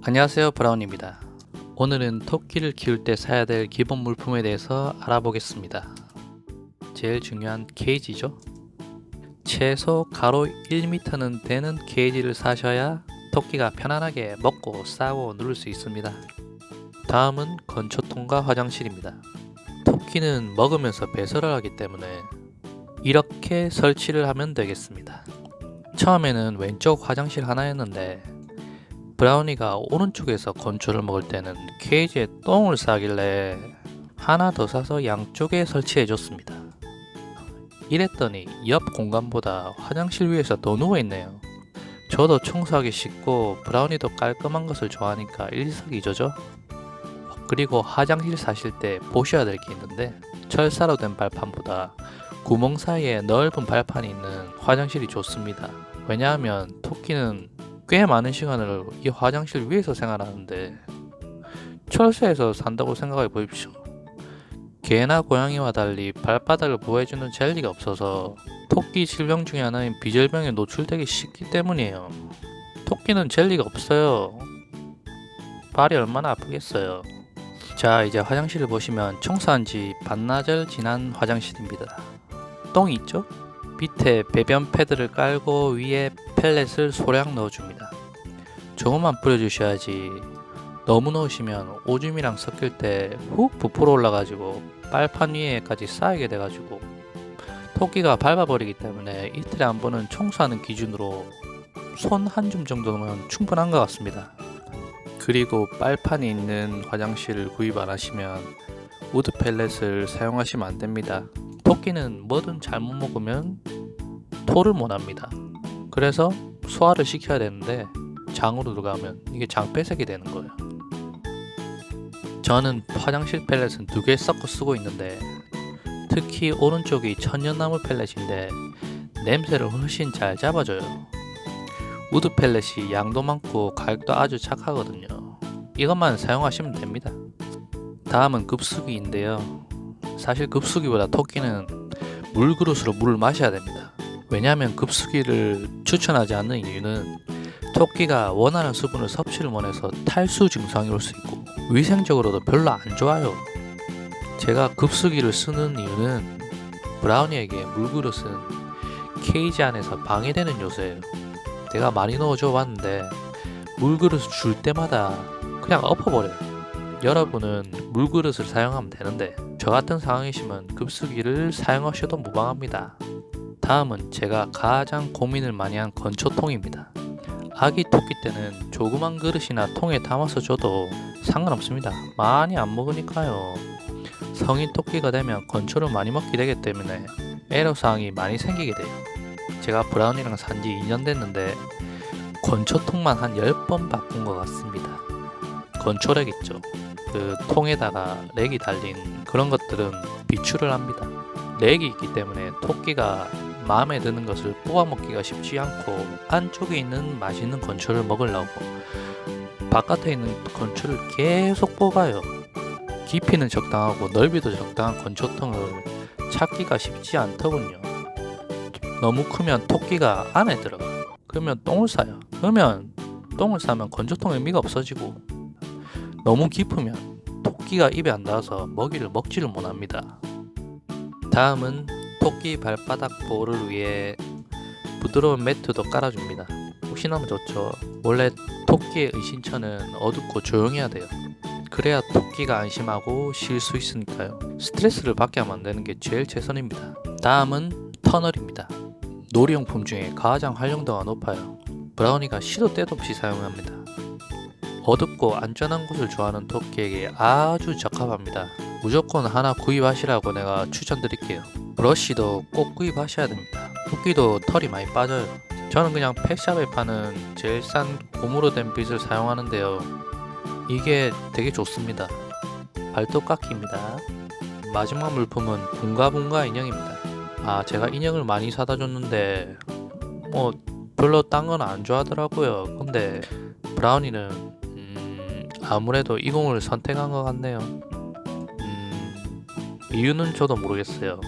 안녕하세요, 브라운입니다. 오늘은 토끼를 키울 때 사야 될 기본 물품에 대해서 알아보겠습니다. 제일 중요한 케이지죠. 최소 가로 1m는 되는 케이지를 사셔야 토끼가 편안하게 먹고 싸고 누를 수 있습니다. 다음은 건초통과 화장실입니다. 토끼는 먹으면서 배설을 하기 때문에 이렇게 설치를 하면 되겠습니다. 처음에는 왼쪽 화장실 하나였는데 브라우니가 오른쪽에서 건초를 먹을 때는 케이지에 똥을 싸길래 하나 더 사서 양쪽에 설치해 줬습니다. 이랬더니 옆 공간보다 화장실 위에서 더 누워있네요. 저도 청소하기 쉽고 브라우니도 깔끔한 것을 좋아하니까 일석이조죠. 그리고 화장실 사실 때 보셔야 될 게 있는데 철사로 된 발판보다 구멍 사이에 넓은 발판이 있는 화장실이 좋습니다. 왜냐하면 토끼는 꽤 많은 시간을 이 화장실 위에서 생활하는데 철새에서 산다고 생각해 보십시오. 개나 고양이와 달리 발바닥을 보호해주는 젤리가 없어서 토끼 질병 중에 하나인 비절병에 노출되기 쉽기 때문이에요. 토끼는 젤리가 없어요. 발이 얼마나 아프겠어요. 자, 이제 화장실을 보시면 청소한 지 반나절 지난 화장실입니다. 똥이 있죠? 밑에 배변 패드를 깔고 위에 펠렛을 소량 넣어줍니다. 조금만 뿌려주셔야지 너무 넣으시면 오줌이랑 섞일 때 훅 부풀어 올라가지고 빨판 위에까지 쌓이게 돼가지고 토끼가 밟아버리기 때문에 이틀에 한 번은 청소하는 기준으로 손 한 줌 정도면 충분한 것 같습니다. 그리고 빨판이 있는 화장실을 구입 안 하시면 우드 펠렛을 사용하시면 안 됩니다. 토끼는 뭐든 잘못 먹으면 토를 못 합니다. 그래서 소화를 시켜야 되는데 장으로 들어가면 이게 장폐색이 되는 거예요. 저는 화장실 펠렛은 2개 섞어 쓰고 있는데 특히 오른쪽이 천년나무 펠렛인데 냄새를 훨씬 잘 잡아줘요. 우드 펠렛이 양도 많고 가격도 아주 착하거든요. 이것만 사용하시면 됩니다. 다음은 급수기인데요. 사실 급수기보다 토끼는 물그릇으로 물을 마셔야 됩니다. 왜냐하면 급수기를 추천하지 않는 이유는 토끼가 원하는 수분을 섭취를 못해서 탈수 증상이 올 수 있고 위생적으로도 별로 안 좋아요. 제가 급수기를 쓰는 이유는 브라우니에게 물그릇은 케이지 안에서 방해되는 요소예요. 내가 많이 넣어줘 봤는데 물그릇을 줄 때마다 그냥 엎어버려요. 여러분은 물그릇을 사용하면 되는데 저 같은 상황이시면 급수기를 사용하셔도 무방합니다. 다음은 제가 가장 고민을 많이 한 건초통입니다. 아기 토끼 때는 조그만 그릇이나 통에 담아서 줘도 상관없습니다. 많이 안 먹으니까요. 성인 토끼가 되면 건초를 많이 먹게 되기 때문에 애로사항이 많이 생기게 돼요. 제가 브라운이랑 산지 2년 됐는데 건초통만 한 10번 바꾼 것 같습니다. 건초렉 있죠. 그 통에다가 렉이 달린 그런 것들은 비출을 합니다. 렉이 있기 때문에 토끼가 마음에 드는 것을 뽑아 먹기가 쉽지 않고 안쪽에 있는 맛있는 건초를 먹으려고 바깥에 있는 건초를 계속 뽑아요. 깊이는 적당하고 넓이도 적당한 건초통을 찾기가 쉽지 않더군요. 너무 크면 토끼가 안에 들어가. 그러면 똥을 싸요. 그러면 똥을 싸면 건초통의 의미가 없어지고 너무 깊으면 토끼가 입에 안 닿아서 먹이를 먹지를 못합니다. 다음은 토끼 발바닥 보호를 위해 부드러운 매트도 깔아줍니다. 혹시나 좋죠. 원래 토끼의 은신처는 어둡고 조용해야 돼요. 그래야 토끼가 안심하고 쉴 수 있으니까요. 스트레스를 받게 하면 안 되는 게 제일 최선입니다. 다음은 터널입니다. 놀이용품 중에 가장 활용도가 높아요. 브라우니가 시도 때도 없이 사용합니다. 어둡고 안전한 곳을 좋아하는 토끼에게 아주 적합합니다. 무조건 하나 구입하시라고 내가 추천드릴게요. 브러쉬도 꼭 구입하셔야 됩니다. 토끼도 털이 많이 빠져요. 저는 그냥 펫샵에 파는 제일 싼 고무로 된 빗을 사용하는데요. 이게 되게 좋습니다. 발톱깎이입니다. 마지막 물품은 붕가붕가 인형입니다. 제가 인형을 많이 사다 줬는데 별로 딴 건 안 좋아하더라고요. 근데 브라우니는 아무래도 이 공을 선택한 것 같네요. 이유는 저도 모르겠어요.